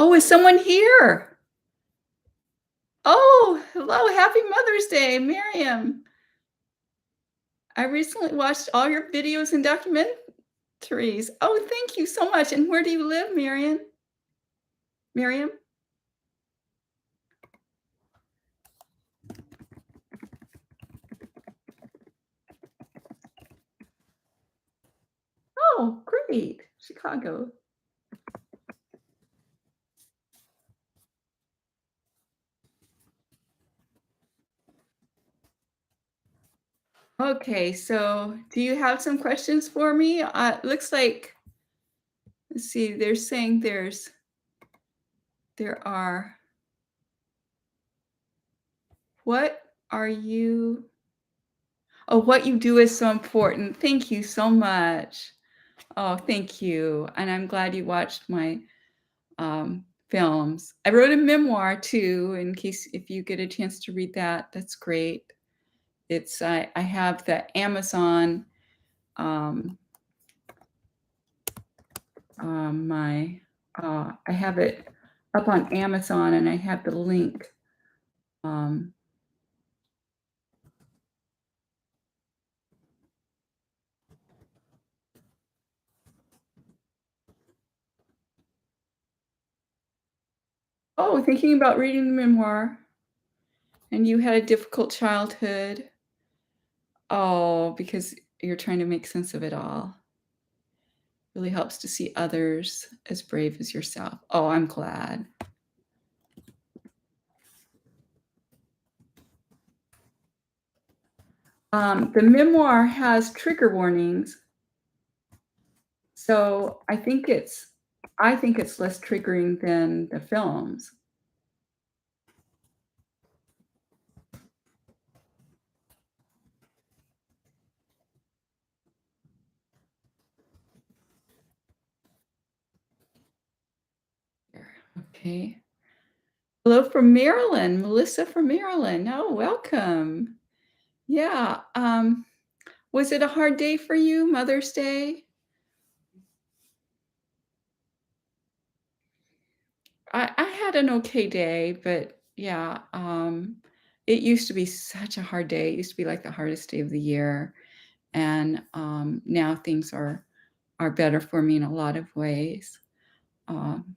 Oh, is someone here? Oh, hello, happy Mother's Day, Miriam. I recently watched all your videos and documentaries. Oh, thank you so much. And where do you live, Miriam? Miriam? Oh, great. Chicago. Okay, so do you have some questions for me? Looks like, let's see, they're saying there are, what are you, oh, what you do is so important. Thank you so much. Oh, thank you. And I'm glad you watched my films. I wrote a memoir too, in case if you get a chance to read that, that's great. I have the Amazon, um, my I have it up on Amazon, and I have the link. Um, oh, thinking about reading the memoir, and you had a difficult childhood. Oh, because you're trying to make sense of it all. Really helps to see others as brave as yourself. Oh, I'm glad. The memoir has trigger warnings, so I think it's less triggering than the films. Okay. Hello from Maryland, Melissa from Maryland. Oh, welcome. Yeah, was it a hard day for you, Mother's Day? I had an okay day, but yeah, it used to be such a hard day. It used to be like the hardest day of the year, and, now things are better for me in a lot of ways. Um,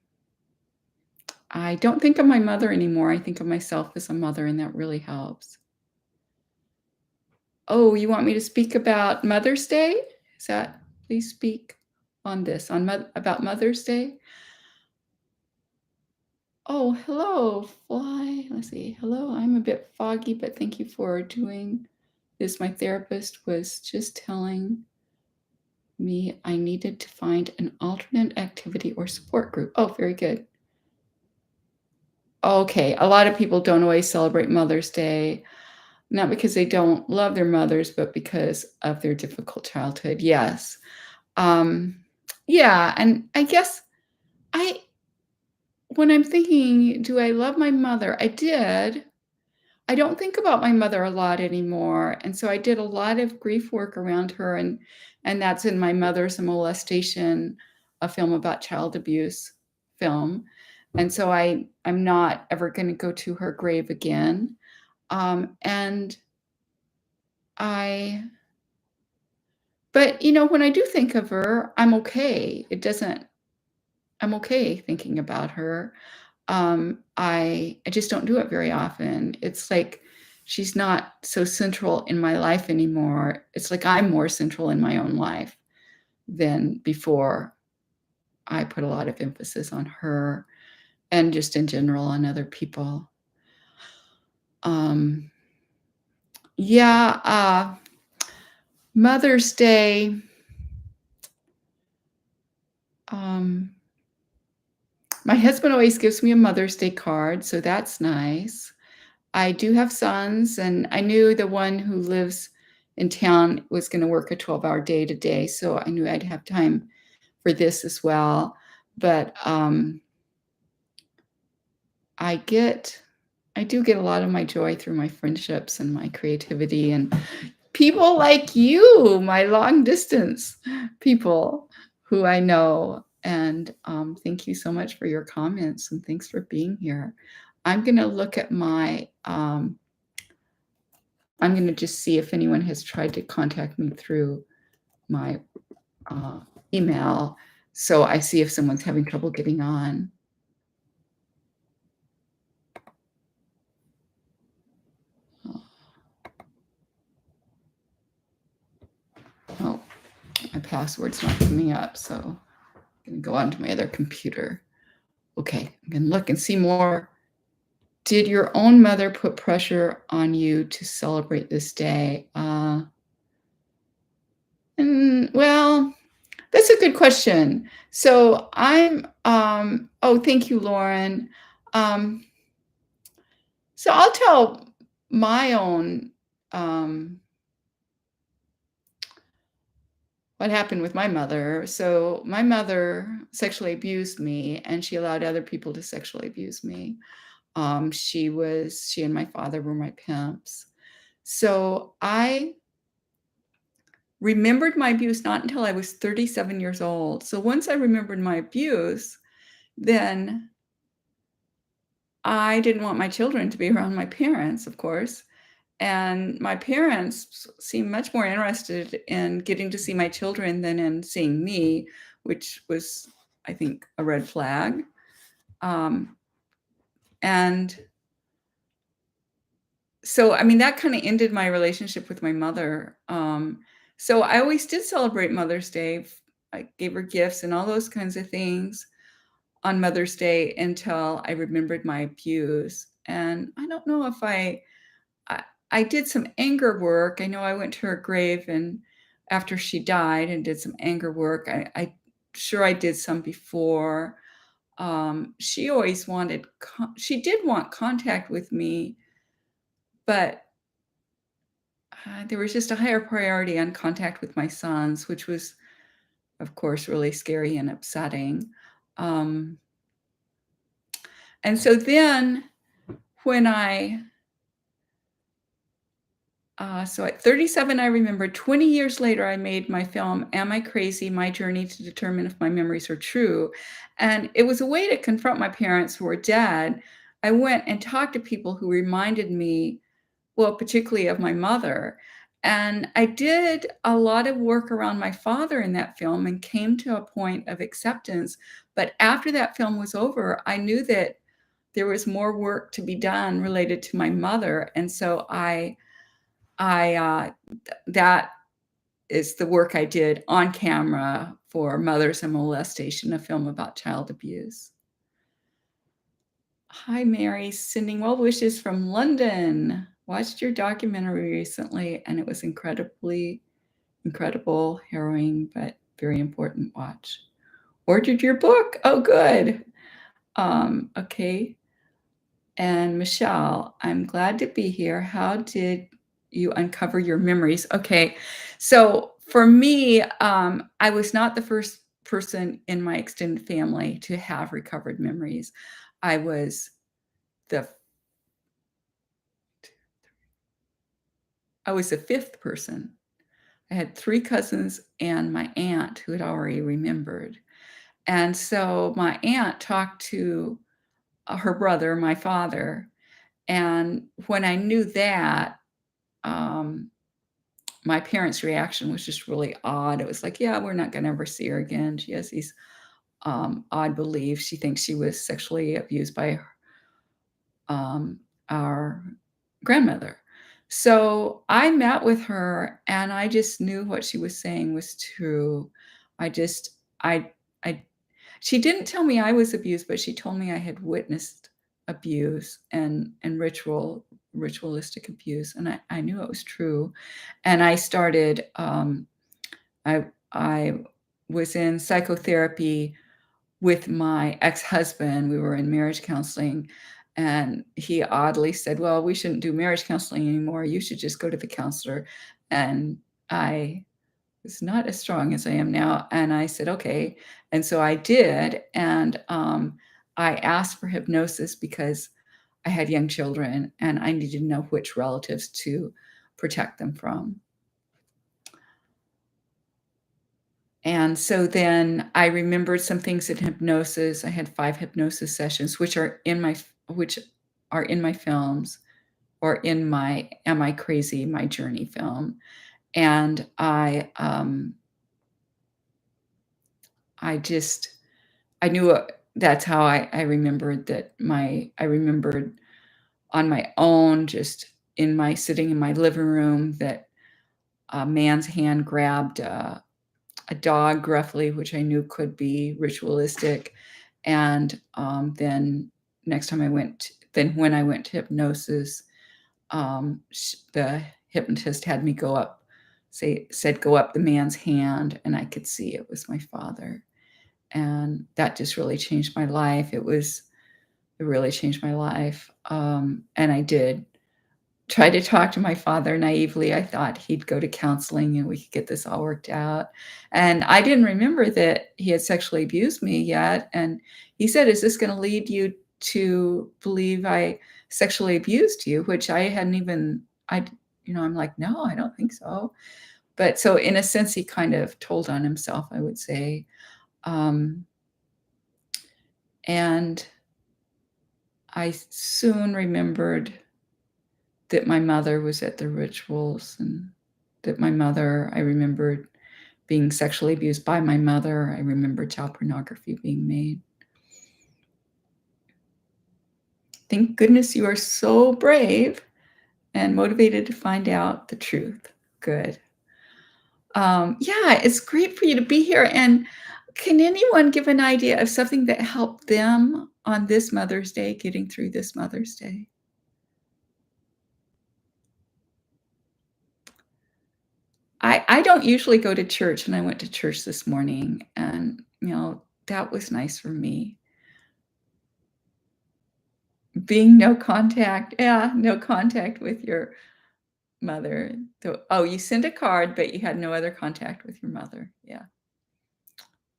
I don't think of my mother anymore. I think of myself as a mother, and that really helps. Oh, you want me to speak about Mother's Day? Is that, please speak on this, on about Mother's Day? Oh, hello, Fly. Let's see. Hello, I'm a bit foggy, but thank you for doing this. My therapist was just telling me I needed to find an alternate activity or support group. Oh, very good. Okay, a lot of people don't always celebrate Mother's Day, not because they don't love their mothers, but because of their difficult childhood. Yes. Um, yeah, and I guess I when I'm thinking, do I love my mother? I did. I don't think about my mother a lot anymore, and so I did a lot of grief work around her, and that's in my Mother's a Molestation, a film about child abuse film, and so I'm not ever gonna go to her grave again, and I but, when I do think of her, I'm okay. I'm okay thinking about her. I just don't do it very often. It's like she's not so central in my life anymore. It's like I'm more central in my own life than before. I put a lot of emphasis on her and just in general on other people. Um, yeah, Mother's Day, um, my husband always gives me a Mother's Day card, so that's nice. I do have sons, and I knew the one who lives in town was gonna work a 12-hour day today, so I knew I'd have time for this as well. But, I get I do get a lot of my joy through my friendships and my creativity and people like you, my long distance people who I know. And thank you so much for your comments and thanks for being here. I'm going to look at my, I'm going to just see if anyone has tried to contact me through my uh, email. So I see if someone's having trouble getting on. Oh, my password's not coming up. So I'm going to go onto my other computer. Okay, I'm going to look and see more. Did your own mother put pressure on you to celebrate this day? Well, that's a good question. So oh, thank you, Lauren. Um, so I'll tell my own, what happened with my mother. So my mother sexually abused me and she allowed other people to sexually abuse me. She and my father were my pimps. So I remembered my abuse not until I was 37 years old. So once I remembered my abuse, then I didn't want my children to be around my parents, of course. And my parents seemed much more interested in getting to see my children than in seeing me, which was, I think, a red flag. And so, I mean, that kind of ended my relationship with my mother. So I always did celebrate Mother's Day. I gave her gifts and all those kinds of things on Mother's Day until I remembered my abuse. And I don't know if I did some anger work. I know I went to her grave and after she died and did some anger work. I sure I did some before. She always wanted, she did want contact with me, but there was just a higher priority on contact with my sons, which was, of course, really scary and upsetting. And so then when so at 37, I remember 20 years later, I made my film, Am I Crazy? My Journey to Determine If My Memories Are True. And it was a way to confront my parents who were dead. I went and talked to people who reminded me, well, particularly of my mother. And I did a lot of work around my father in that film and came to a point of acceptance. But after that film was over, I knew that there was more work to be done related to my mother. And so that is the work I did on camera for Mothers and Molestation, a film about child abuse. Hi, Mary, sending well wishes from London. Watched your documentary recently, and it was incredible, harrowing, but very important watch. Ordered your book. Oh, good. Okay. And Michelle, I'm glad to be here. How did you uncover your memories? Okay. So for me, I was not the first person in my extended family to have recovered memories. I was the fifth person. I had 3 cousins and my aunt who had already remembered. And so my aunt talked to her brother, my father, and when I knew that, um, my parents' reaction was just really odd. It was like, "Yeah, we're not gonna ever see her again. She has these, odd beliefs. She thinks she was sexually abused by, our grandmother." So, I met with her, and I just knew what she was saying was true. I just I she didn't tell me I was abused, but she told me I had witnessed abuse and ritualistic abuse, and I knew it was true. And I started, I was in psychotherapy with my ex-husband. We were in marriage counseling, and he oddly said, "Well, we shouldn't do marriage counseling anymore. You should just go to the counselor." And I was not as strong as I am now, and I said, "Okay." And so I did, and, I asked for hypnosis because I had young children, and I needed to know which relatives to protect them from. And so then I remembered some things in hypnosis. I had 5 hypnosis sessions, which are in my films or in my Am I Crazy? My Journey film. And I just I knew, that's how I remembered I remembered on my own, just in my sitting in my living room, that a man's hand grabbed a dog gruffly, which I knew could be ritualistic. And then when I went to hypnosis, the hypnotist had me said, go up the man's hand, and I could see it was my father. And that just really changed my life. It really changed my life. And I did try to talk to my father naively. I thought he'd go to counseling and we could get this all worked out. And I didn't remember that he had sexually abused me yet. And he said, "Is this going to lead you to believe I sexually abused you?" Which I hadn't even, I'm like, "No, I don't think so." But so in a sense, he kind of told on himself, I would say. Um, and I soon remembered that my mother was at the rituals, and that I remembered being sexually abused by my mother. I remember child pornography being made. Thank goodness you are so brave and motivated to find out the truth. Good. Yeah, it's great for you to be here. And can anyone give an idea of something that helped them on this Mother's Day, getting through this Mother's Day? I don't usually go to church, and I went to church this morning, and, that was nice for me. Being no contact, yeah, no contact with your mother. You sent a card, but you had no other contact with your mother. Yeah.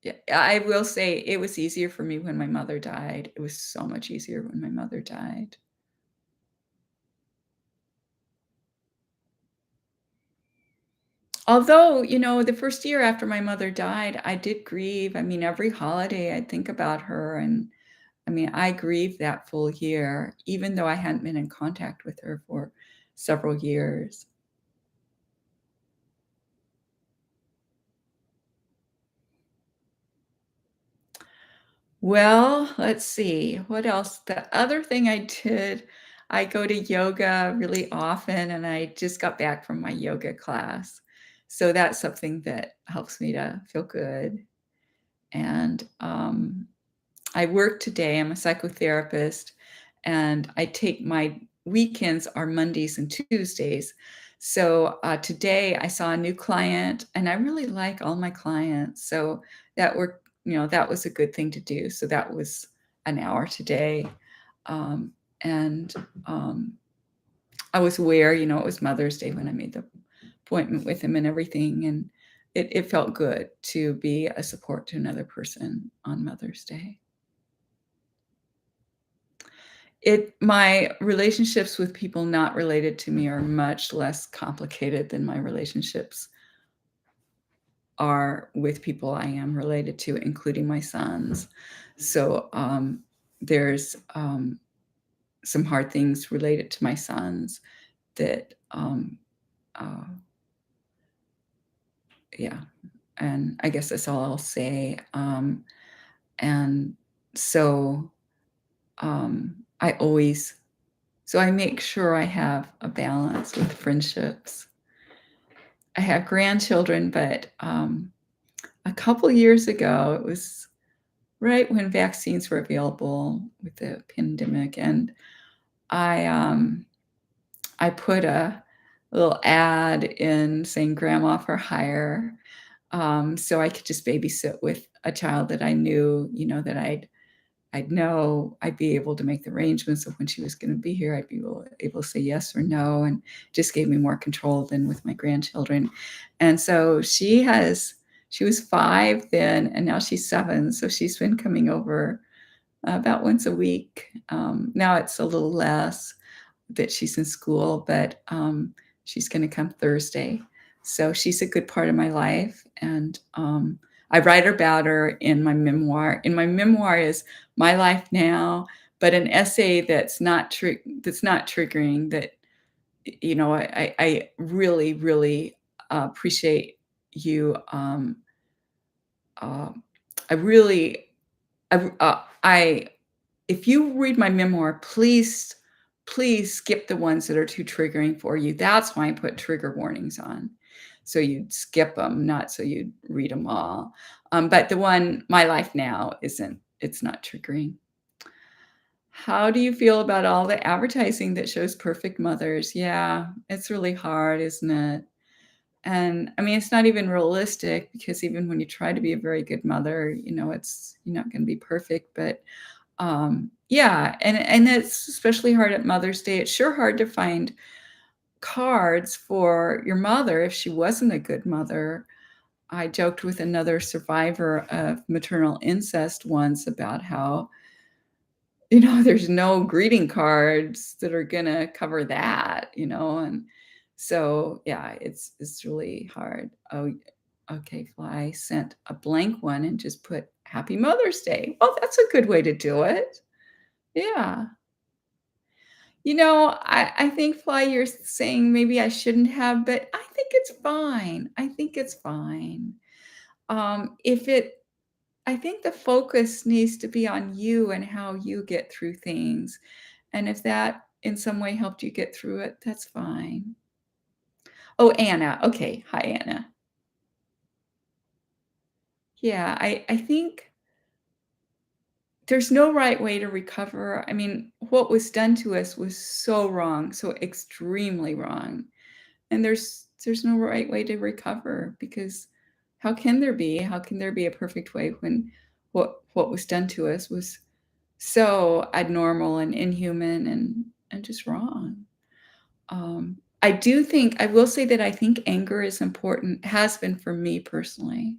Yeah, I will say it was easier for me when my mother died. It was so much easier when my mother died. Although, the first year after my mother died, I did grieve. I mean, every holiday I'd think about her, and I mean, I grieved that full year, even though I hadn't been in contact with her for several years. Well, let's see, what else? The other thing I did, I go to yoga really often, and I just got back from my yoga class. So that's something that helps me to feel good. And I work today, I'm a psychotherapist, and I take my weekends are Mondays and Tuesdays. So today I saw a new client, and I really like all my clients. So that was a good thing to do. So that was an hour today. Um, and I was aware, it was Mother's Day when I made the appointment with him and everything. And it felt good to be a support to another person on Mother's Day. My relationships with people not related to me are much less complicated than my relationships are with people I am related to, including my sons. So, there's, some hard things related to my sons that, uh yeah, and I guess that's all I'll say. And so, I always so I make sure I have a balance with friendships. I have grandchildren, but, a couple years ago, it was right when vaccines were available with the pandemic, and I, um, I put a little ad in saying "Grandma for hire," so I could just babysit with a child that I knew, that I'd know I'd be able to make the arrangements of when she was gonna be here. I'd be able to say yes or no, and just gave me more control than with my grandchildren. And so she was 5 then, and now she's 7, so she's been coming over about once a week. Now it's a little less that she's in school, but, she's gonna come Thursday. So she's a good part of my life, and, I write about her in my memoir. In my memoir is my life now, but an essay that's not triggering, that I really, really appreciate you. Um, I really, I if you read my memoir, please skip the ones that are too triggering for you. That's why I put trigger warnings on. So you'd skip them, not so you'd read them all. But the one, My Life Now, it's not triggering. How do you feel about all the advertising that shows perfect mothers? Yeah, it's really hard, isn't it? And I mean, it's not even realistic because even when you try to be a very good mother, you're not going to be perfect. But yeah, and it's especially hard at Mother's Day. It's sure hard to find cards for your mother if she wasn't a good mother. I joked with another survivor of maternal incest once about how, there's no greeting cards that are gonna cover that, and so, yeah, it's really hard. Oh, okay, Fly sent a blank one and just put Happy Mother's Day. Oh, that's a good way to do it. Yeah. I think, Fly, you're saying maybe I shouldn't have, but I think it's fine. I think it's fine. If it I think the focus needs to be on you and how you get through things, and if that in some way helped you get through it, that's fine. Oh, Anna. Okay. Hi, Anna. Yeah, I think there's no right way to recover. I mean, what was done to us was so wrong, so extremely wrong. And there's no right way to recover because how can there be? How can there be a perfect way when what was done to us was so abnormal and inhuman and just wrong? I will say that I think anger is important, has been for me personally.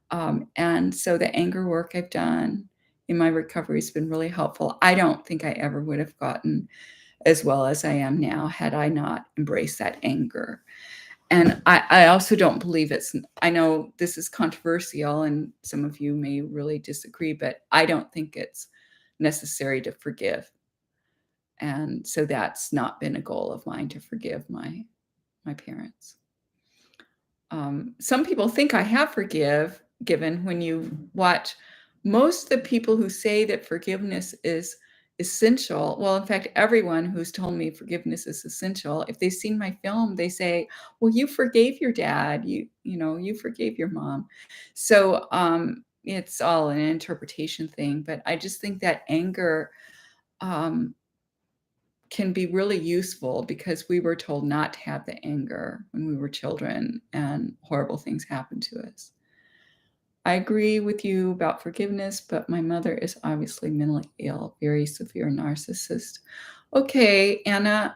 And so the anger work I've done in my recovery has been really helpful. I don't think I ever would have gotten as well as I am now had I not embraced that anger. And I also don't believe I know this is controversial and some of you may really disagree, but I don't think it's necessary to forgive. And so that's not been a goal of mine to forgive my parents. Some people think I have given when you watch most of the people who say that forgiveness is essential. Well, in fact, everyone who's told me forgiveness is essential, if they've seen my film, they say, "Well, you forgave your dad. You forgave your mom." So it's all an interpretation thing. But I just think that anger um, can be really useful because we were told not to have the anger when we were children and horrible things happened to us. I agree with you about forgiveness, but my mother is obviously mentally ill, very severe narcissist. Okay, Anna,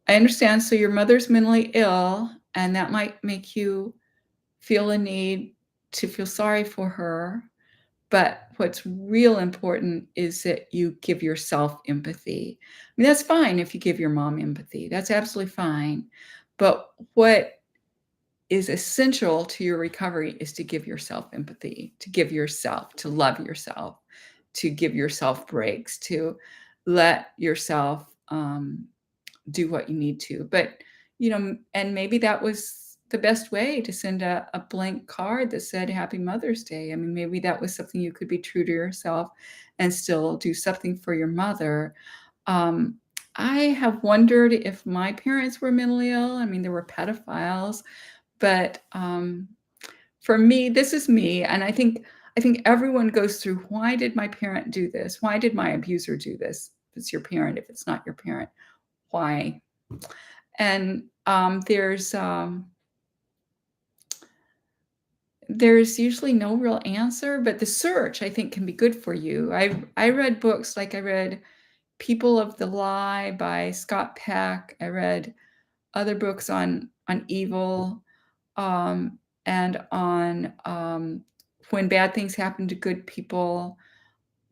I understand. So your mother's mentally ill, and that might make you feel a need to feel sorry for her. But what's real important is that you give yourself empathy. I mean, that's fine if you give your mom empathy. That's absolutely fine. But what is essential to your recovery is to give yourself empathy, to love yourself, to give yourself breaks, to let yourself do what you need to. But, and maybe that was the best way to send a blank card that said Happy Mother's Day. I mean, maybe that was something you could be true to yourself and still do something for your mother. Um, I have wondered if my parents were mentally ill. I mean, there were pedophiles, but for me, this is me, and I think everyone goes through, why did my parent do this? Why did my abuser do this? If it's your parent, if it's not your parent, why? And there's usually no real answer, but the search I think can be good for you. I read books like I read People of the Lie by Scott Peck. I read other books on evil, um, and on when bad things happen to good people.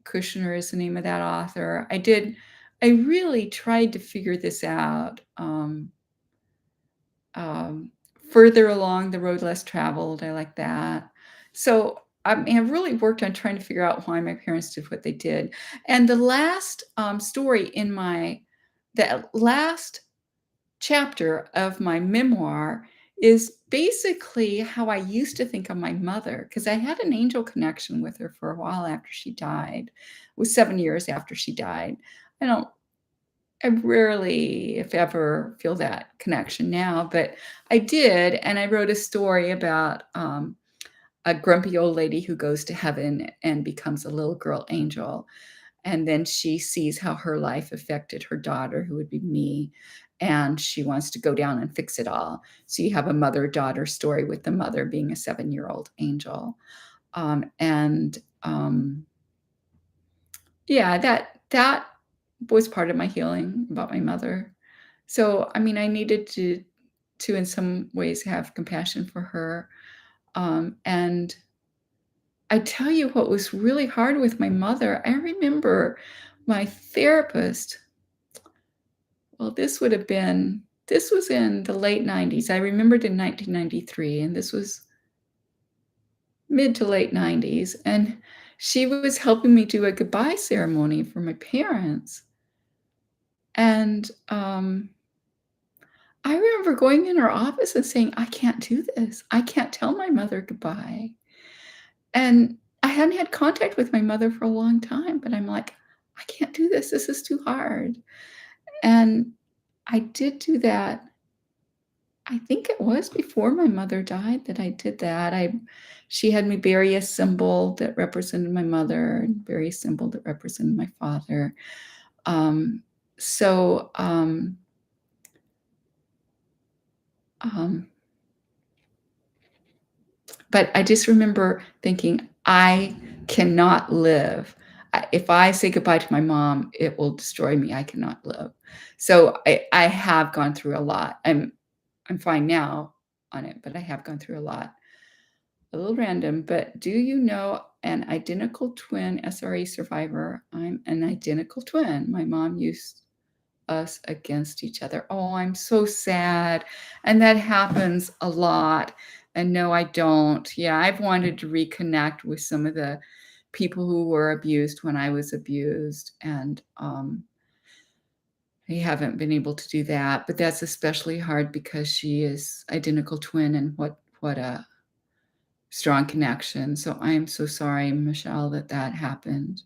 Kushner is the name of that author. I really tried to figure this out. Um, Further along the road less traveled, I like that. So, I mean, I've really worked on trying to figure out why my parents did what they did. And the last, story in my the last chapter of my memoir is basically how I used to think of my mother, because I had an angel connection with her for a while after she died. It was 7 years after she died. I don't I rarely, if ever, feel that connection now, but I did, and I wrote a story about, a grumpy old lady who goes to heaven and becomes a little girl angel, and then she sees how her life affected her daughter, who would be me, and she wants to go down and fix it all. So you have a mother-daughter story with the mother being a seven-year-old angel. And, yeah, that was part of my healing about my mother. So, I mean, I needed to in some ways have compassion for her. And I tell you what was really hard with my mother, I remember my therapist, well, this was in the late 90s. I remembered in 1993, and this was mid to late 90s, and she was helping me do a goodbye ceremony for my parents. And, I remember going in her office and saying, "I can't do this. I can't tell my mother goodbye." And I hadn't had contact with my mother for a long time, but I'm like, "I can't do this. This is too hard." And I did do that. I think it was before my mother died that I did that. I She had me bury a symbol that represented my mother and bury a symbol that represented my father. Um, so, um But I just remember thinking, "I cannot live. If I say goodbye to my mom, it will destroy me. I cannot live." So I have gone through a lot. I'm fine now on it, but I have gone through a lot. A little random, but do you know an identical twin SRA survivor? I'm an identical twin. My mom used us against each other. Oh, I'm so sad. And that happens a lot. And no, I don't. Yeah, I've wanted to reconnect with some of the people who were abused when I was abused. And I haven't been able to do that. But that's especially hard because she is identical twin, and what a strong connection. So I am so sorry, Michelle, that that happened.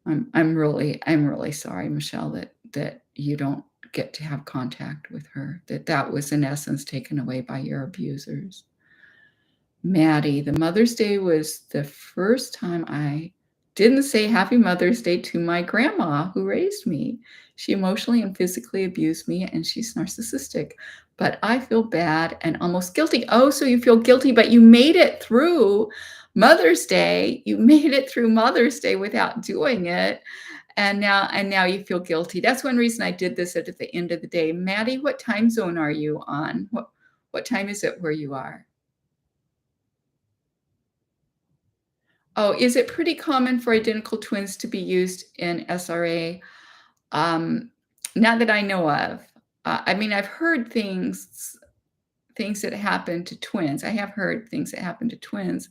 I'm really sorry, Michelle, that you don't get to have contact with her, that that was in essence taken away by your abusers. Maddie, the Mother's Day was the first time I didn't say Happy Mother's Day to my grandma who raised me. She emotionally and physically abused me, and she's narcissistic. But I feel bad and almost guilty. Oh, so you feel guilty, but you made it through Mother's Day. You made it through Mother's Day without doing it. And now you feel guilty. That's one reason I did this at the end of the day. Maddie, what time zone are you on? What time is it where you are? Oh, is it pretty common for identical twins to be used in SRA? Um, Not that I know of. I mean, I've heard things that happen to twins. I have heard things that happen to twins,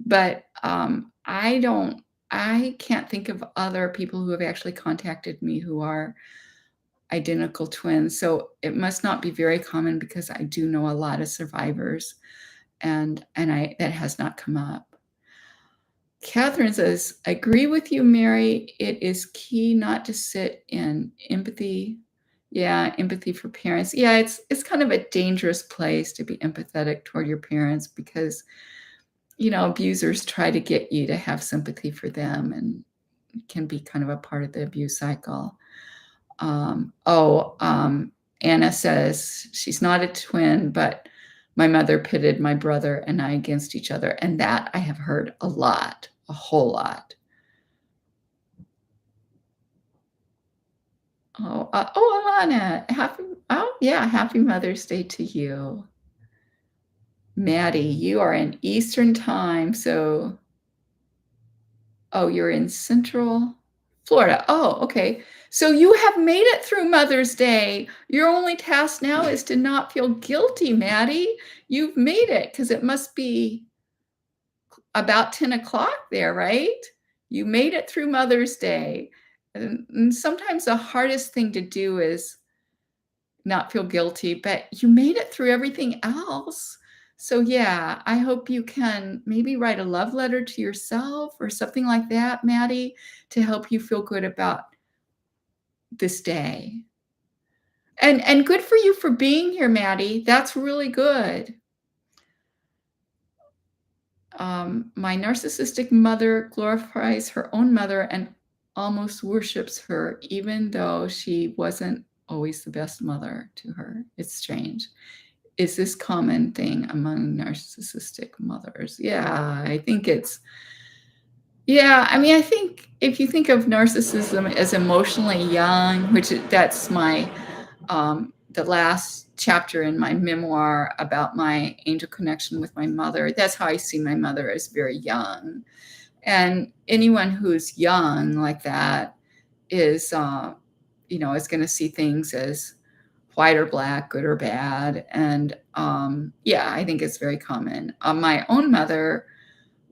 but, I can't think of other people who have actually contacted me who are identical twins, so it must not be very common because I do know a lot of survivors, and I that has not come up. Catherine says, "Agree with you, Mary. It is key not to sit in empathy." Yeah, empathy for parents. Yeah, it's kind of a dangerous place to be empathetic toward your parents because, abusers try to get you to have sympathy for them, and it can be kind of a part of the abuse cycle. Um, oh, um, Anna says she's not a twin, but my mother pitted my brother and I against each other, and that I have heard a lot, a whole lot. Alana, happy Mother's Day to you. Maddie, you are in Eastern Time, so you're in Central Florida. Oh, okay. So you have made it through Mother's Day. Your only task now is to not feel guilty, Maddie. You've made it because it must be about 10 o'clock there, right? You made it through Mother's Day. And sometimes the hardest thing to do is not feel guilty, but you made it through everything else. So, yeah, I hope you can maybe write a love letter to yourself or something like that, Maddie, to help you feel good about this day. And good for you for being here, Maddie. That's really good. My narcissistic mother glorifies her own mother and almost worships her, even though she wasn't always the best mother to her. It's strange. Is this common thing among narcissistic mothers? Yeah, I think it's yeah, I mean, I think if you think of narcissism as emotionally young, that's my the last chapter in my memoir about my angel connection with my mother. That's how I see my mother, as very young. And anyone who's young like that is, is going to see things as white or black, good or bad. And yeah, I think it's very common. My own mother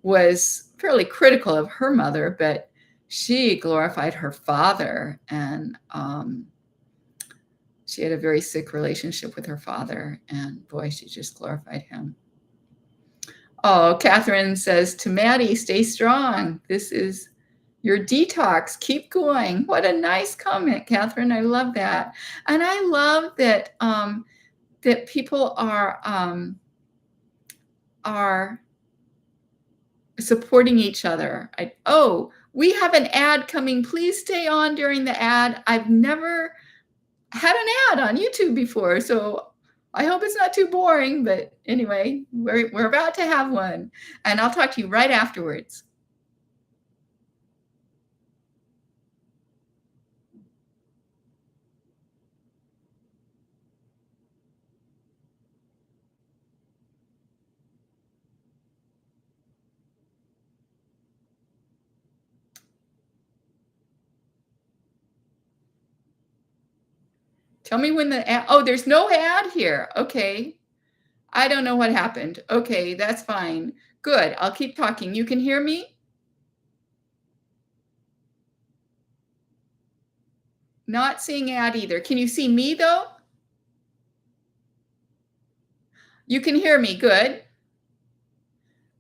was fairly critical of her mother, but she glorified her father, and she had a very sick relationship with her father, and boy, she just glorified him. Oh, Catherine says to Maddie, stay strong. This is your detox. Keep going. What a nice comment, Catherine. I love that. And I love that that people are supporting each other. We have an ad coming. Please stay on during the ad. I've never had an ad on YouTube before, so I hope it's not too boring, but anyway, we're about to have one, and I'll talk to you right afterwards. Tell me when the ad oh, there's no ad here. Okay. I don't know what happened. Okay, that's fine. Good. I'll keep talking. You can hear me? Not seeing ad either. Can you see me, though? You can hear me. Good.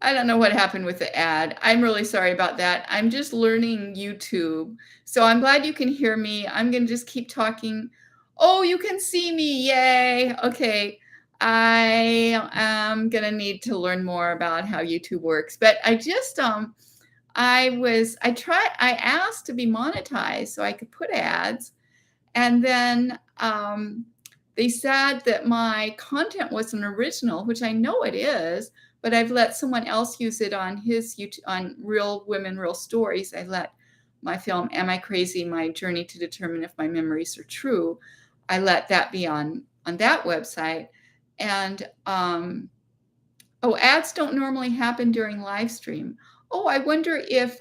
I don't know what happened with the ad. I'm really sorry about that. I'm just learning YouTube. So I'm glad you can hear me. I'm going to just keep talking. Oh, you can see me. Yay. Okay. I am going to need to learn more about how YouTube works. But I asked to be monetized so I could put ads. And then they said that my content wasn't original, which I know it is, but I've let someone else use it on his YouTube, on Real Women, Real Stories. I let my film, Am I Crazy? My Journey to Determine If My Memories Are True. I let that be on that website. And ads don't normally happen during live stream. Oh, I wonder if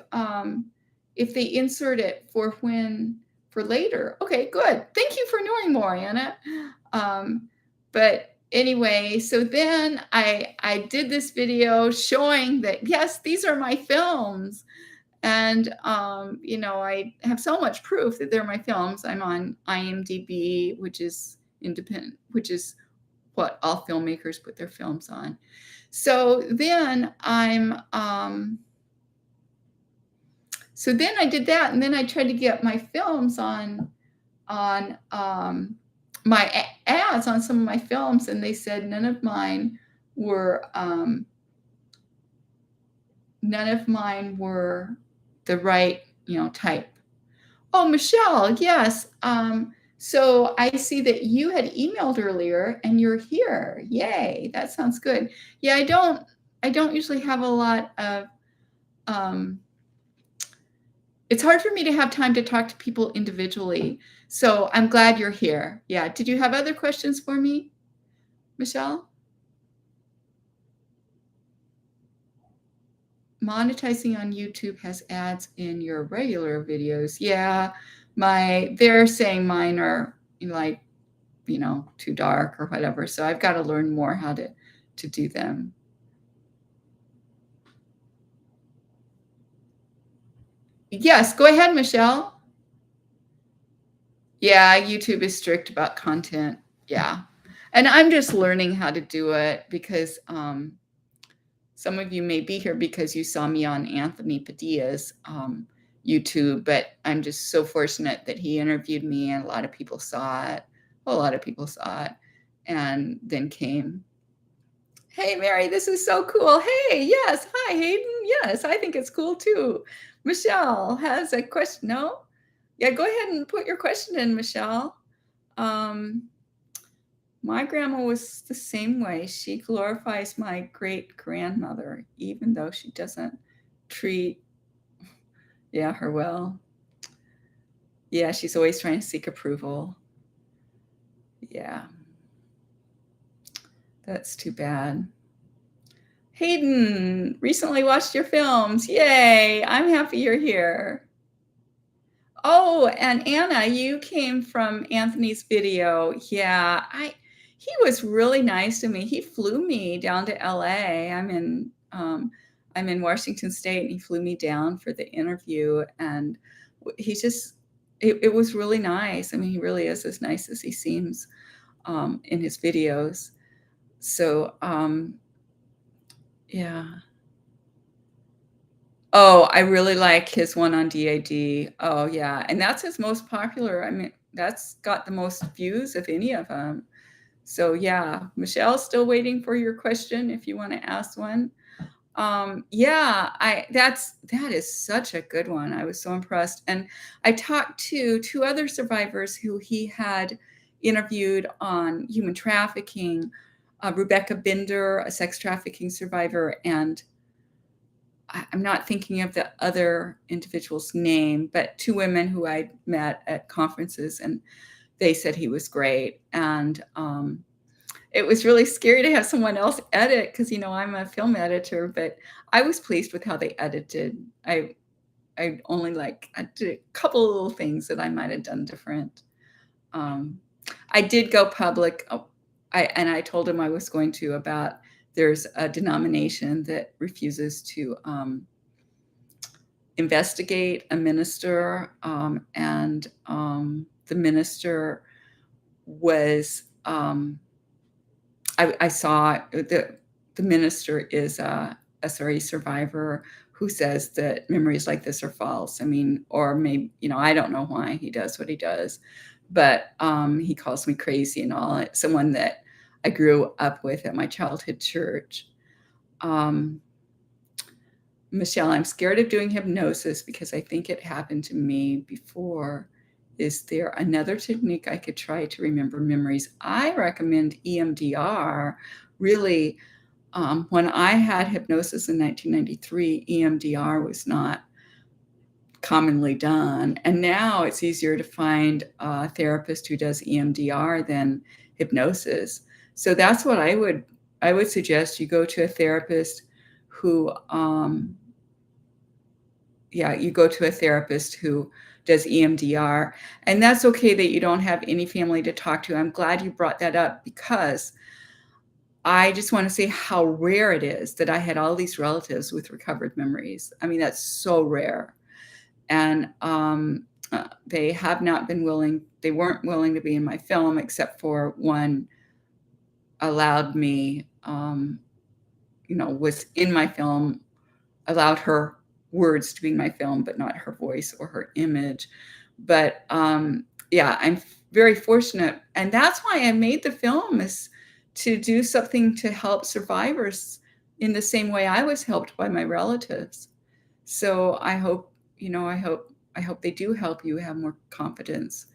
they insert it for later. Okay, good. Thank you for knowing more, Anna. But anyway, so then I did this video showing that yes, these are my films, and I have so much proof that they're my films. I'm on IMDb, which is independent, which is what all filmmakers put their films on. So then so then I did that, and then I tried to get my films on my ads on some of my films, and they said none of mine were the right type. Oh, Michelle, yes. So I see that you had emailed earlier and you're here. Yay, that sounds good. Yeah, I don't usually have a lot of it's hard for me to have time to talk to people individually. So I'm glad you're here. Yeah. Did you have other questions for me, Michelle? Monetizing on YouTube has ads in your regular videos. Yeah, they're saying mine are like, too dark or whatever. So I've got to learn more how to do them. Yes, go ahead, Michelle. Yeah, YouTube is strict about content. Yeah. And I'm just learning how to do it because some of you may be here because you saw me on Anthony Padilla's YouTube, but I'm just so fortunate that he interviewed me and a lot of people saw it. A lot of people saw it and then came. Hey, Mary, this is so cool. Hey, yes. Hi, Hayden. Yes, I think it's cool too. Michelle has a question. No? Yeah, go ahead and put your question in, Michelle. My grandma was the same way. She glorifies my great grandmother, even though she doesn't treat her well. Yeah, she's always trying to seek approval. Yeah. That's too bad. Hayden, recently watched your films. Yay, I'm happy you're here. Oh, and Anna, you came from Anthony's video. Yeah, he was really nice to me. He flew me down to LA. I'm in Washington State, and he flew me down for the interview. And he just, it was really nice. I mean, he really is as nice as he seems in his videos. So, yeah. Oh, I really like his one on DAD. Oh, yeah, and that's his most popular. I mean, that's got the most views of any of them. So, yeah, Michelle's still waiting for your question if you wanna ask one. Yeah, that is such a good one. I was so impressed, and I talked to 2 other survivors who he had interviewed on human trafficking, Rebecca Binder, a sex trafficking survivor, and I'm not thinking of the other individual's name, but 2 women who I met at conferences, and they said he was great. And it was really scary to have someone else edit because I'm a film editor, but I was pleased with how they edited. I only I did a couple little things that I might have done different. I did go public. I told him I was going to about there's a denomination that refuses to investigate a minister, and the minister was. I saw the minister is a SRE survivor who says that memories like this are false. I mean, or maybe I don't know why he does what he does, but he calls me crazy and all. Someone that I grew up with at my childhood church. Michelle, I'm scared of doing hypnosis because I think it happened to me before. Is there another technique I could try to remember memories? I recommend EMDR. Really, when I had hypnosis in 1993, EMDR was not commonly done. And now it's easier to find a therapist who does EMDR than hypnosis. So that's what I would suggest. You go to a therapist who, you go to a therapist who does EMDR. And that's okay that you don't have any family to talk to. I'm glad you brought that up because I just want to say how rare it is that I had all these relatives with recovered memories. I mean, that's so rare. And they have not been willing, they weren't willing to be in my film, except for one allowed me, was in my film, allowed her words to be in my film, but not her voice or her image. But I'm very fortunate. And that's why I made the film, is to do something to help survivors in the same way I was helped by my relatives. So I hope they do help you have more confidence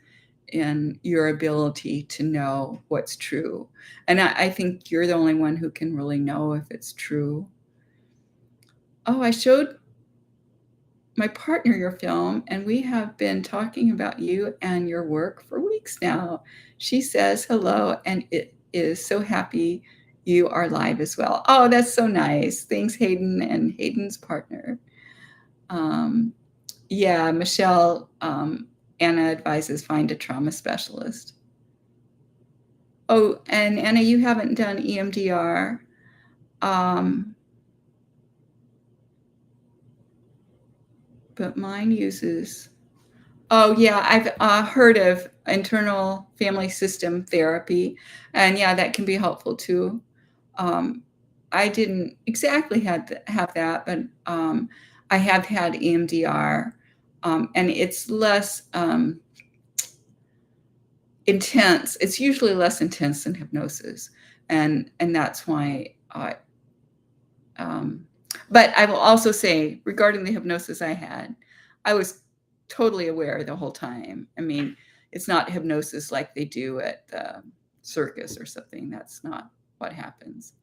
in your ability to know what's true. And I think you're the only one who can really know if it's true. Oh, I showed my partner your film, and we have been talking about you and your work for weeks now. She says hello, and it is so happy you are live as well. Oh, that's so nice. Thanks, Hayden and Hayden's partner. Yeah, Michelle, Anna advises find a trauma specialist. Oh, and Anna, you haven't done EMDR. Um, but mine uses. Oh, yeah, I've heard of internal family system therapy, and yeah, that can be helpful too. Um, I didn't exactly have that, but I have had EMDR, and it's less intense. It's usually less intense than hypnosis, and that's why. Um, but I will also say, regarding the hypnosis I had, I was totally aware the whole time. I mean, it's not hypnosis like they do at the circus or something. That's not what happens.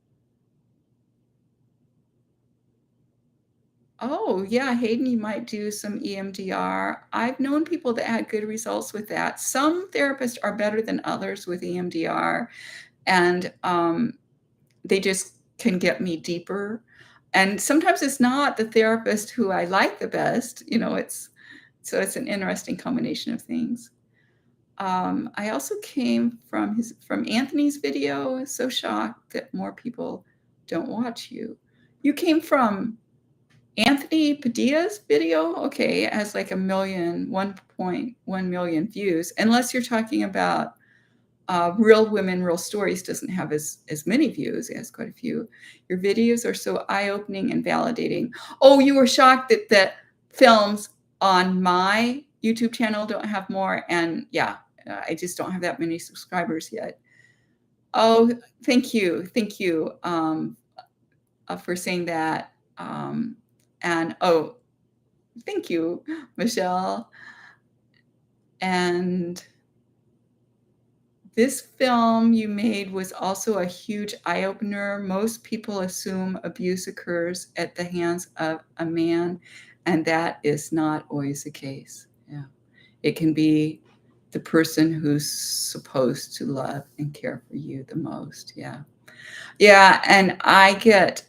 Oh, yeah, Hayden, you might do some EMDR. I've known people that had good results with that. Some therapists are better than others with EMDR, and they just can get me deeper. And sometimes it's not the therapist who I like the best, it's an interesting combination of things. I also came from Anthony's video. So shocked that more people don't watch you. You came from Anthony Padilla's video? Okay, it has like 1.1 million views, unless you're talking about Real Women, Real Stories doesn't have as many views. It has quite a few. Your videos are so eye-opening and validating. Oh, you were shocked that the films on my YouTube channel don't have more, and yeah, I just don't have that many subscribers yet. Oh, thank you for saying that. And oh, thank you, Michelle. And this film you made was also a huge eye-opener. Most people assume abuse occurs at the hands of a man, and that is not always the case. Yeah. It can be the person who's supposed to love and care for you the most. Yeah. Yeah, and I get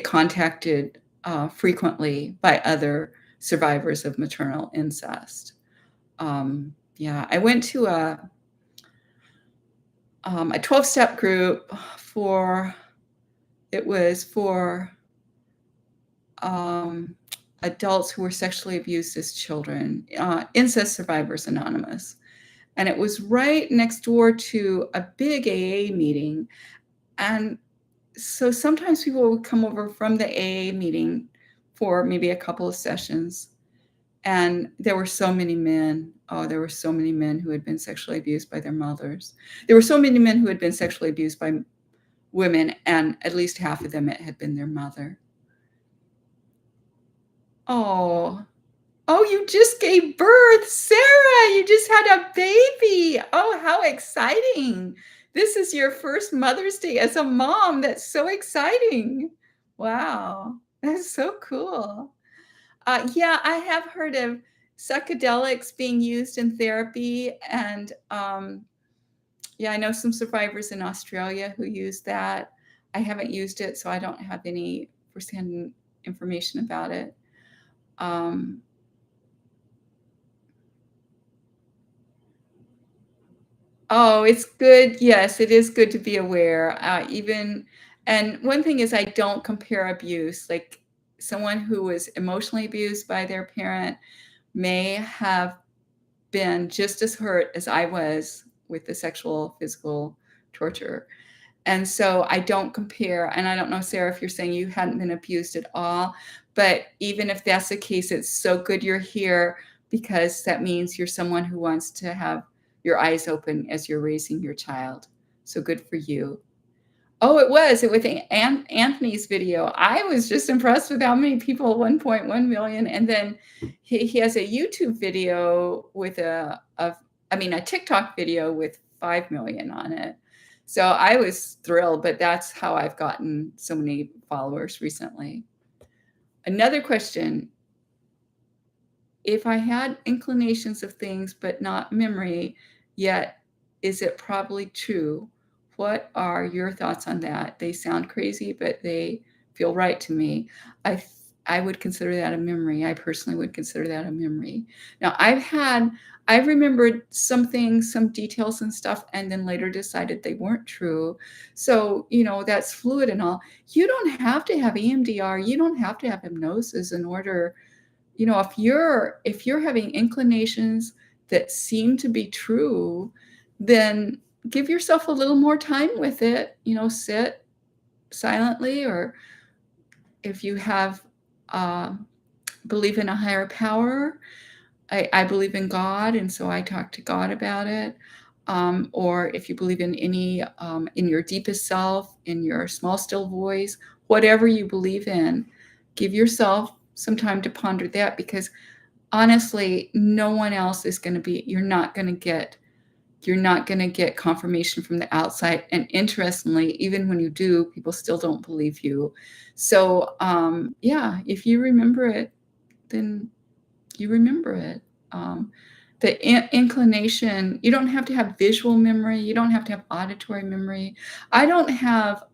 contacted frequently by other survivors of maternal incest. Yeah, I went to a 12-step group for it was for um, adults who were sexually abused as children, Incest Survivors Anonymous. And it was right next door to a big AA meeting. And so sometimes people would come over from the AA meeting for maybe a couple of sessions. And there were so many men. Oh, there were so many men who had been sexually abused by their mothers. There were so many men who had been sexually abused by women, and at least half of them it had been their mother. Oh, oh, you just gave birth, Sarah. You just had a baby. Oh, how exciting. This is your first Mother's Day as a mom. That's so exciting. Wow, that's so cool. Yeah, I have heard of psychedelics being used in therapy, and yeah, I know some survivors in Australia who use that. I haven't used it, so I don't have any firsthand information about it. Um, oh, it's good. Yes, it is good to be aware. And one thing is, I don't compare abuse. Like someone who was emotionally abused by their parent may have been just as hurt as I was with the sexual, physical torture. And so I don't compare. And I don't know, Sarah, if you're saying you hadn't been abused at all, but even if that's the case, it's so good you're here because that means you're someone who wants to have your eyes open as you're raising your child. So good for you. Oh, it was. It was Anthony's video. I was just impressed with how many people, 1.1 million. And then he has a YouTube video with a TikTok video with 5 million on it. So I was thrilled, but that's how I've gotten so many followers recently. Another question. If I had inclinations of things, but not memory, yet is it probably true? What are your thoughts on that? They sound crazy, but they feel right to me. I I would consider that a memory. I personally would consider that a memory. Now, I've remembered some things, some details and stuff, and then later decided they weren't true. So, that's fluid and all. You don't have to have EMDR. You don't have to have hypnosis in order, if you're having inclinations that seem to be true, then give yourself a little more time with it. Sit silently, or if you have uh, believe in a higher power. I believe in God, and so I talk to God about it. Or if you believe in in your deepest self, in your small, still voice, whatever you believe in, give yourself some time to ponder that, because honestly, no one else is going to be, you're not going to get confirmation from the outside. And interestingly, even when you do, people still don't believe you. So, yeah, if you remember it, then you remember it. Um, the inclination, you don't have to have visual memory, you don't have to have auditory memory. I don't have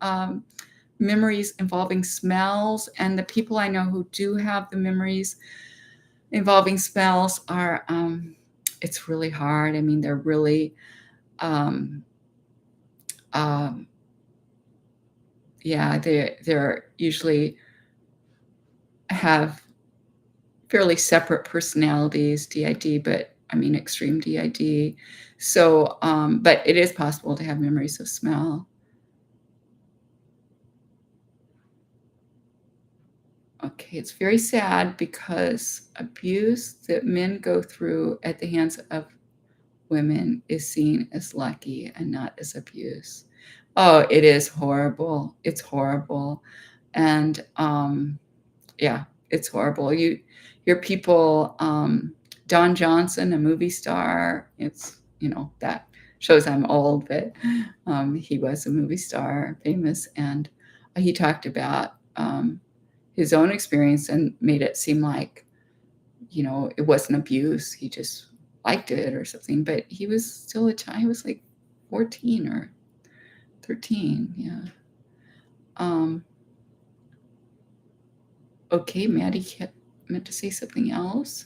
memories involving smells, and the people I know who do have the memories involving smells are, it's really hard. I mean, they're really, um, um, yeah, they're usually have fairly separate personalities, DID, but I mean extreme DID. So, but it is possible to have memories of smell. Okay, it's very sad because abuse that men go through at the hands of women is seen as lucky and not as abuse. Oh, it is horrible. It's horrible. And yeah, it's horrible. You hear people, Don Johnson, a movie star, that shows I'm old, but he was a movie star, famous, and he talked about his own experience and made it seem like, it wasn't abuse. He just liked it or something, but he was still a child. He was like 14 or 13. Yeah. Um, okay, Maddie meant to say something else.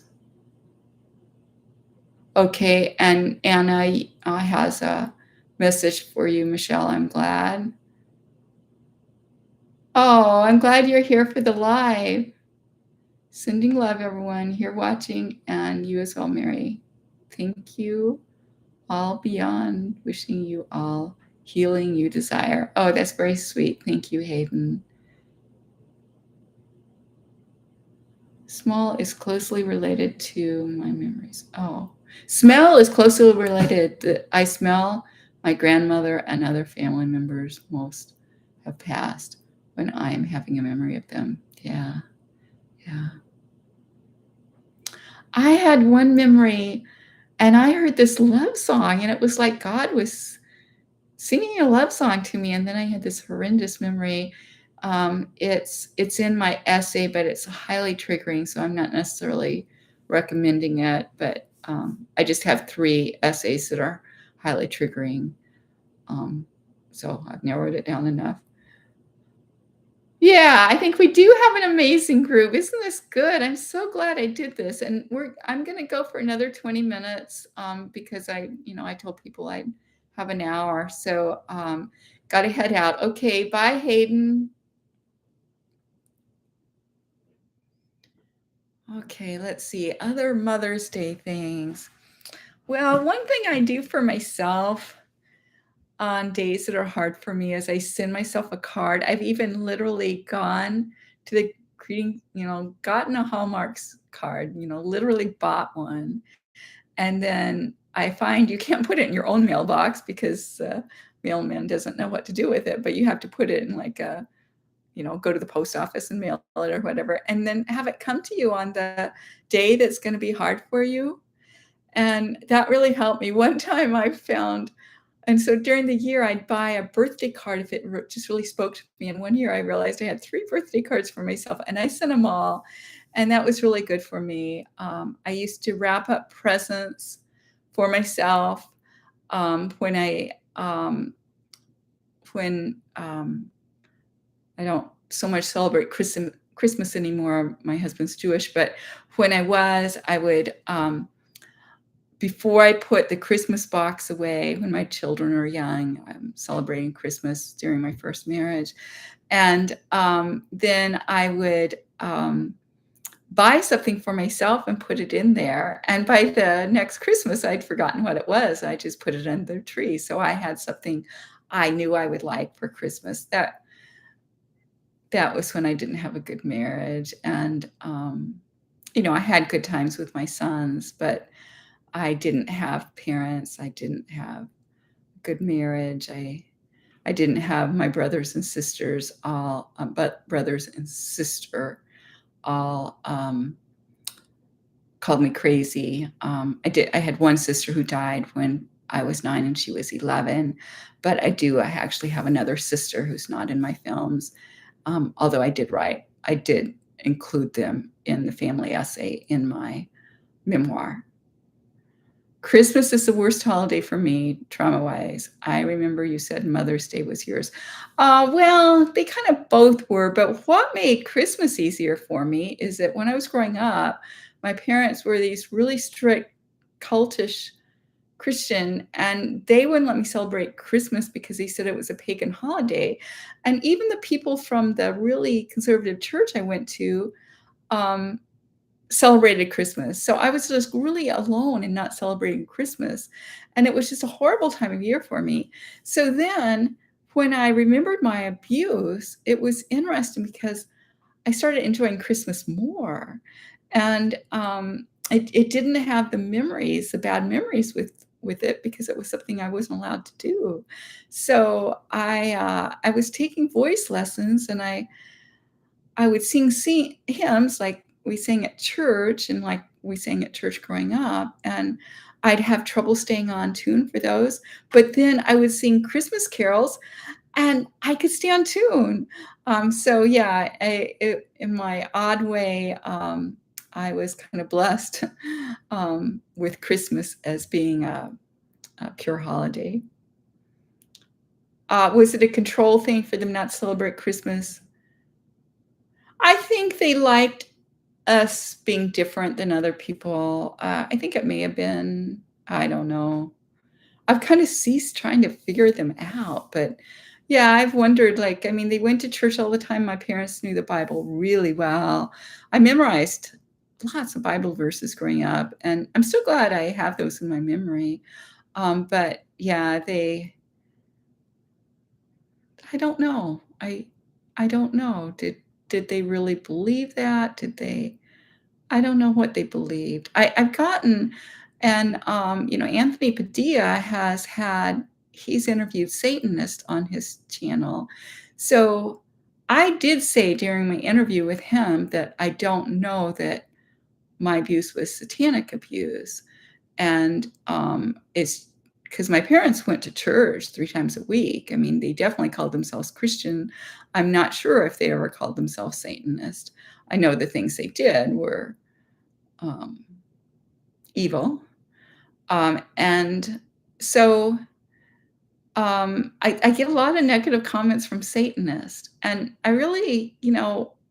Okay, and Anna has a message for you, Michelle. I'm glad. Oh, I'm glad you're here for the live. Sending love, everyone here watching, and you as well, Mary. Thank you. All beyond, wishing you all healing you desire. Oh, that's very sweet. Thank you, Hayden. Smell is closely related to my memories. Oh, smell is closely related. I smell my grandmother and other family members. Most have passed when I am having a memory of them. Yeah, yeah. I had one memory, and I heard this love song, and it was like God was singing a love song to me. And then I had this horrendous memory. It's in my essay, but it's highly triggering, so I'm not necessarily recommending it. But I just have 3 essays that are highly triggering. So I've narrowed it down enough. Yeah, I think we do have an amazing group. Isn't this good? I'm so glad I did this. And I'm gonna go for another 20 minutes, because I told people I'd have an hour. So gotta head out. Okay, bye, Hayden. Okay, let's see. Other Mother's Day things. Well, one thing I do for myself on days that are hard for me is I send myself a card. I've even literally gone to the greeting, gotten a Hallmarks card, literally bought one. And then I find you can't put it in your own mailbox because mailman doesn't know what to do with it, but you have to put it in like go to the post office and mail it or whatever, and then have it come to you on the day that's going to be hard for you. And that really helped me. One time I found, and so during the year, I'd buy a birthday card if it just really spoke to me. And one year I realized I had 3 birthday cards for myself, and I sent them all. And that was really good for me. I used to wrap up presents for myself when when I don't so much celebrate Christmas anymore. My husband's Jewish, but when I was, I would, before I put the Christmas box away when my children are young, I'm celebrating Christmas during my first marriage. And then I would buy something for myself and put it in there. And by the next Christmas, I'd forgotten what it was. I just put it under the tree. So I had something I knew I would like for Christmas. That was when I didn't have a good marriage. And I had good times with my sons, but I didn't have parents. I didn't have good marriage. I didn't have my brothers and sisters all, but brothers and sister all called me crazy. I had one sister who died when I was 9 and she was 11, but I actually have another sister who's not in my films. Although I did include them in the family essay in my memoir. Christmas is the worst holiday for me, trauma-wise. I remember you said Mother's Day was yours. Well, they kind of both were, but what made Christmas easier for me is that when I was growing up, my parents were these really strict, cultish Christian, and they wouldn't let me celebrate Christmas because they said it was a pagan holiday. And even the people from the really conservative church I went to, um, celebrated Christmas. So I was just really alone in not celebrating Christmas. And it was just a horrible time of year for me. So then when I remembered my abuse, it was interesting because I started enjoying Christmas more. And it didn't have the bad memories with it because it was something I wasn't allowed to do. So I was taking voice lessons and I would sing hymns like we sang at church and like we sang at church growing up, and I'd have trouble staying on tune for those, but then I would sing Christmas carols, and I could stay on tune. So yeah, in my odd way, I was kind of blessed, with Christmas as being a pure holiday. Was it a control thing for them not to celebrate Christmas? I think they liked us being different than other people. I think it may have been, I don't know. I've kind of ceased trying to figure them out, but yeah, I've wondered, like, I mean, they went to church all the time. My parents knew the Bible really well. I memorized lots of Bible verses growing up, and I'm so glad I have those in my memory. But yeah, I don't know. I don't know. Did they really believe that? I don't know what they believed. I've gotten and, Anthony Padilla he's interviewed Satanists on his channel. So, I did say during my interview with him that I don't know that my abuse was satanic abuse, and, it's because my parents went to church 3 times a week. I mean, they definitely called themselves Christian. I'm not sure if they ever called themselves Satanist. I know the things they did were um, evil. And so I get a lot of negative comments from Satanists, and I really,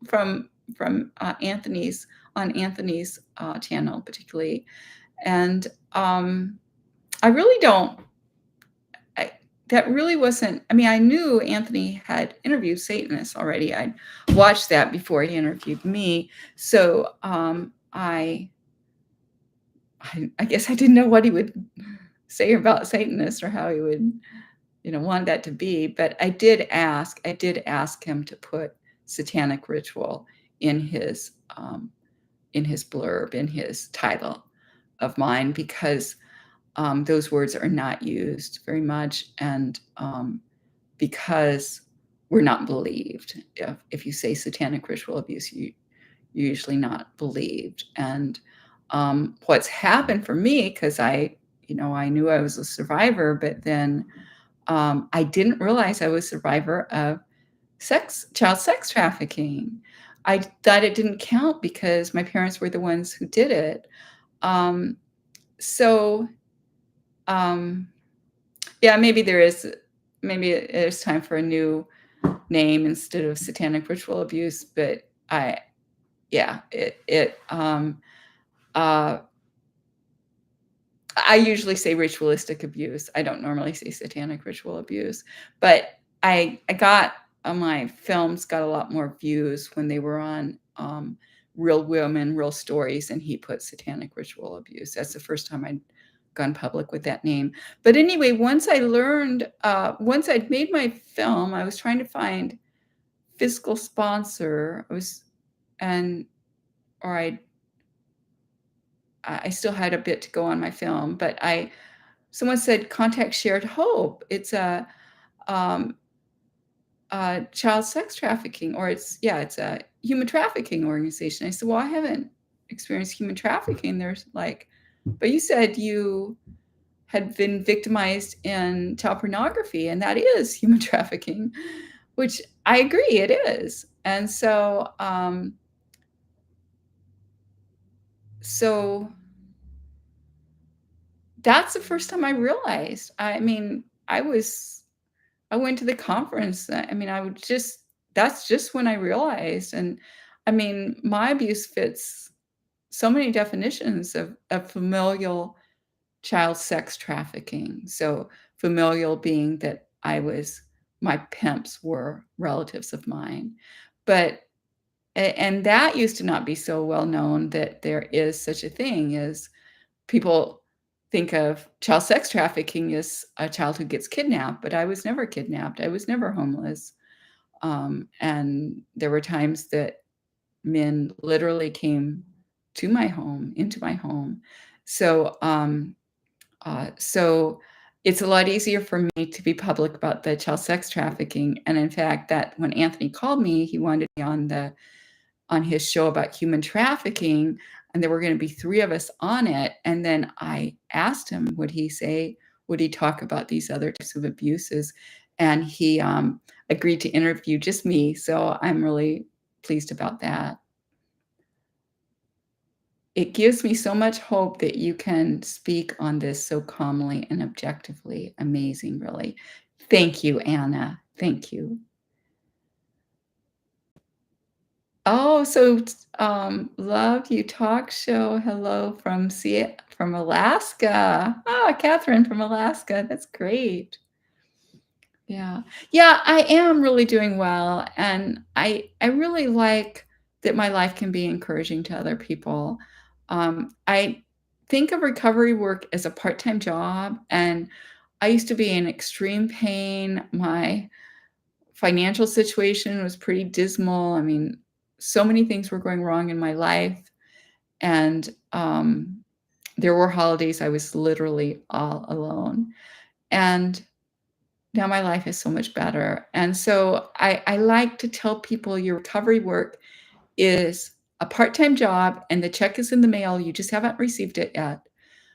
from Anthony's channel particularly, and I really don't. I, that really wasn't. I mean, I knew Anthony had interviewed Satanists already. I watched that before he interviewed me, so I guess I didn't know what he would say about Satanists or how he would, want that to be, but I did ask him to put satanic ritual in his blurb, in his title of mine, because those words are not used very much, and because we're not believed. If you say satanic ritual abuse, you're usually not believed. And what's happened for me, because I knew I was a survivor, but then I didn't realize I was a survivor of child sex trafficking. I thought it didn't count because my parents were the ones who did it. Um, so um, yeah, maybe there's time for a new name instead of satanic ritual abuse, but I yeah, uh I usually say ritualistic abuse. I don't normally say satanic ritual abuse, but I got my films got a lot more views when they were on, Real Women, Real Stories, and he put satanic ritual abuse. That's the first time I'd gone public with that name. But anyway, once I'd made my film, I was trying to find fiscal sponsor. And or I still had a bit to go on my film, but I someone said, "Contact Shared Hope." It's um, a child sex trafficking, or it's a human trafficking organization. I said, "Well, I haven't experienced human trafficking." There's like, but you said you had been victimized in child pornography, and that is human trafficking, which I agree it is. And so that's the first time I realized. I mean, I went to the conference. I mean, I would just that's just when I realized. And I mean, my abuse fits so many definitions of familial child sex trafficking. So familial being that my pimps were relatives of mine. But and that used to not be so well known that there is such a thing as people think of child sex trafficking as a child who gets kidnapped, but I was never kidnapped. I was never homeless. And there were times that men literally came to my home, into my home. So, so it's a lot easier for me to be public about the child sex trafficking. And in fact, that when Anthony called me, he wanted me on his show about human trafficking, and there were going to be 3 of us on it. And then I asked him, would he talk about these other types of abuses? And he agreed to interview just me. So I'm really pleased about that. It gives me so much hope that you can speak on this so calmly and objectively. Amazing, really. Thank you, Anna. Thank you. Oh, so, Love You Talk Show. Hello from Alaska. Ah, Catherine from Alaska. That's great. Yeah. Yeah, I am really doing well, and I really like that my life can be encouraging to other people. I think of recovery work as a part-time job, and I used to be in extreme pain. My financial situation was pretty dismal. I mean, so many things were going wrong in my life, and, there were holidays I was literally all alone, and now my life is so much better. And so I like to tell people your recovery work is a part-time job, and the check is in the mail, you just haven't received it yet.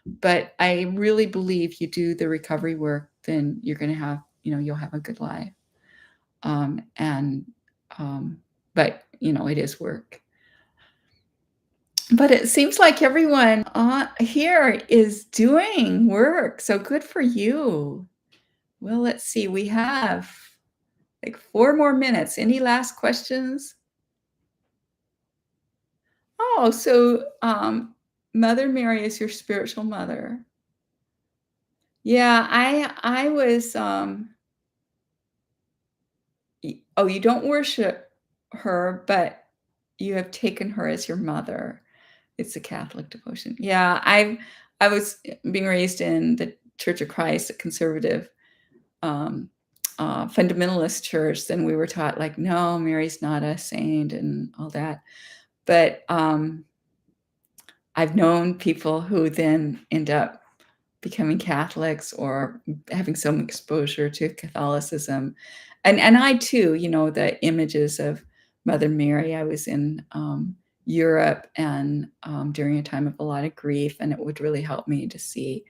But I really believe you do the recovery work, then you're gonna have you'll have a good life. And, but, it is work. But it seems like everyone here is doing work, so good for you. Well, let's see, we have, like, 4 more minutes. Any last questions? Oh, so, Mother Mary is your spiritual mother. Yeah, I was, you don't worship her, but you have taken her as your mother. It's a Catholic devotion. Yeah, I was being raised in the Church of Christ, a conservative, um, fundamentalist church, then we were taught, like, "No, Mary's not a saint," and all that. But, I've known people who then end up becoming Catholics or having some exposure to Catholicism. And I too, the images of Mother Mary, I was in, Europe and, during a time of a lot of grief, and it would really help me to see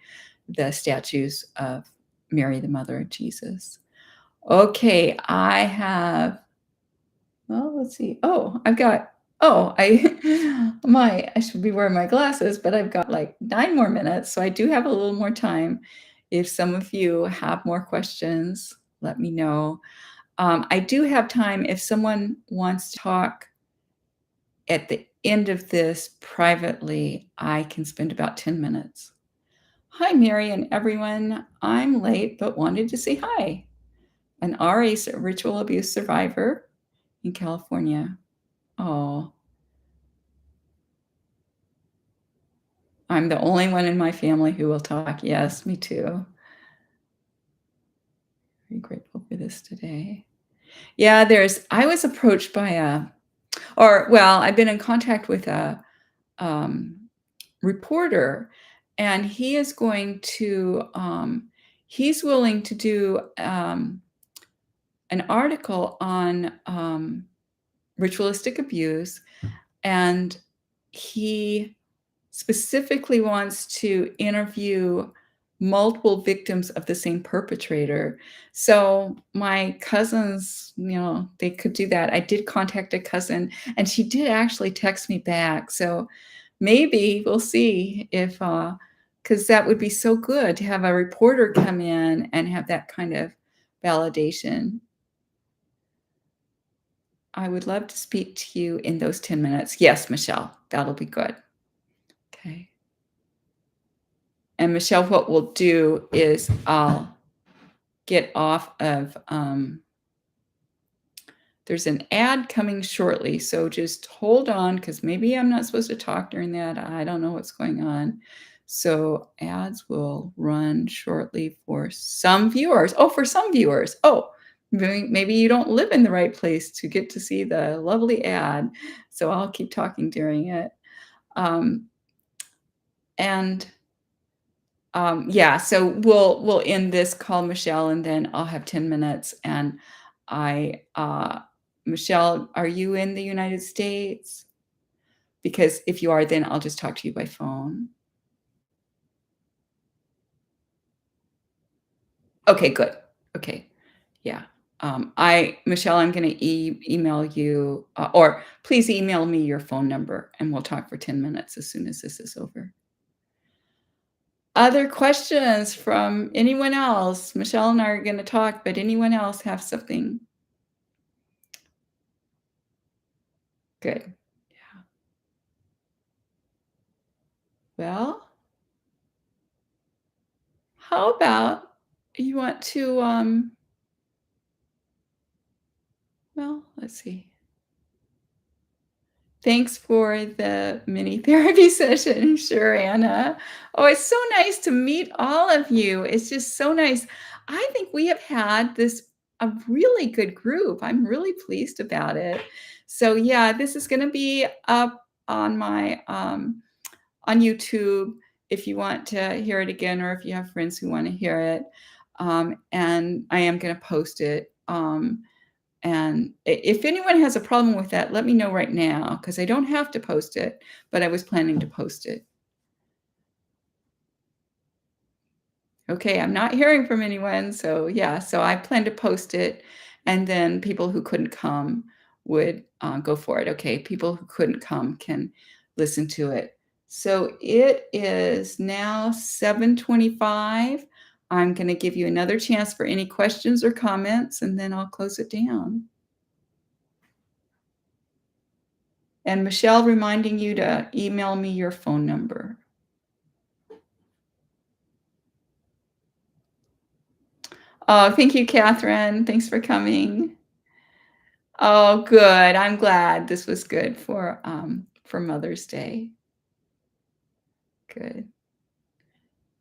the statues of Mary, the mother of Jesus. Okay, I have well, let's see. I should be wearing my glasses, but I've got like 9 more minutes, so I do have a little more time. If some of you have more questions, let me know. I do have time if someone wants to talk at the end of this privately, I can spend about 10 minutes. Hi, Mary and everyone. I'm late, but wanted to say hi. An RA ritual abuse survivor in California. Oh, I'm the only one in my family who will talk. Yes, me too. Very grateful for this today. Yeah, I was approached by I've been in contact with a um, reporter, and he's willing to do an article on ritualistic abuse, and he specifically wants to interview multiple victims of the same perpetrator. So my cousins, they could do that. I did contact a cousin, and she did actually text me back. So maybe we'll see if, because that would be so good to have a reporter come in and have that kind of validation. I would love to speak to you in those 10 minutes. Yes, Michelle, that'll be good. Okay. And Michelle, what we'll do is I'll get off of, there's an ad coming shortly, so just hold on because maybe I'm not supposed to talk during that. I don't know what's going on. So ads will run shortly for some viewers. Oh, for some viewers. Oh, maybe you don't live in the right place to get to see the lovely ad. So I'll keep talking during it. Um, and yeah, so we'll end this call, Michelle, and then I'll have 10 minutes. And I Michelle, are you in the United States? Because if you are, then I'll just talk to you by phone. Okay, good. Okay. Yeah. Michelle, I'm going to email you, or please email me your phone number, and we'll talk for 10 minutes as soon as this is over. Other questions from anyone else? Michelle and I are going to talk, but anyone else have something? Good. Yeah. Well, how about you want to, well, let's see. Thanks for the mini therapy session. Sure, Anna. Oh, it's so nice to meet all of you. It's just so nice. I think we have had a really good group. I'm really pleased about it. So yeah, this is going to be up on my on YouTube if you want to hear it again, or if you have friends who want to hear it. And I am going to post it. And if anyone has a problem with that, let me know right now, because I don't have to post it, but I was planning to post it. Okay, I'm not hearing from anyone. So yeah, so I plan to post it, and then people who couldn't come would go for it. Okay, people who couldn't come can listen to it. So it is now 7:25. I'm going to give you another chance for any questions or comments, and then I'll close it down. And Michelle, reminding you to email me your phone number. Oh, thank you, Catherine. Thanks for coming. Oh, good. I'm glad this was good for Mother's Day. Good.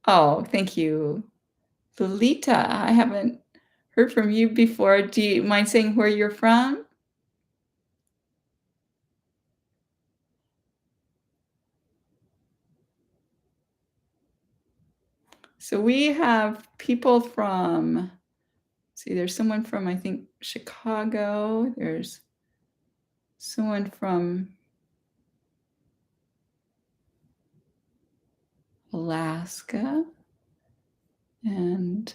Oh, thank you. Lolita, I haven't heard from you before. Do you mind saying where you're from? So we have people from, see, there's someone from, I think, Chicago. There's someone from Alaska and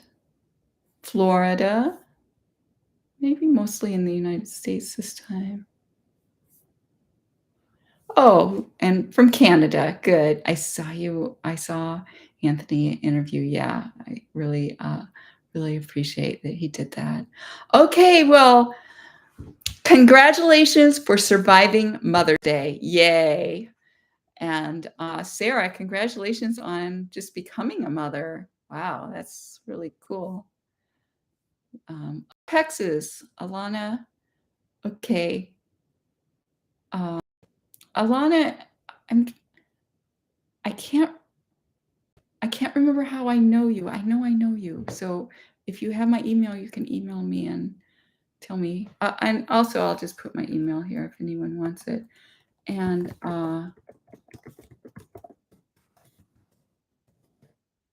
Florida, maybe mostly in the United States this time. Oh, and from Canada, good. I saw Anthony interview. Yeah, I really, really appreciate that he did that. Okay, well, Congratulations for surviving Mother's Day. Yay. And, Sarah, congratulations on just becoming a mother. Wow, that's really cool. Texas, Alana. Okay. Uh, Alana, I'm I can't I can't remember how I know you. I know you. So if you have my email, you can email me and tell me. And also, I'll just put my email here if anyone wants it. And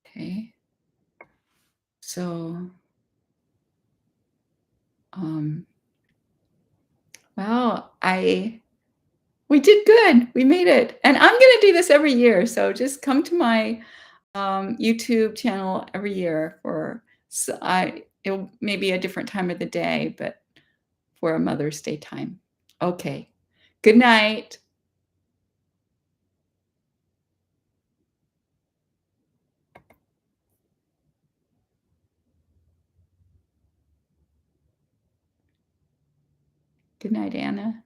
okay, so um, wow, I we did good. We made it, and I'm gonna do this every year. So just come to my YouTube channel every year for it'll maybe a different time of the day, but for a Mother's Day time. Okay. Good night. Good night, Anna.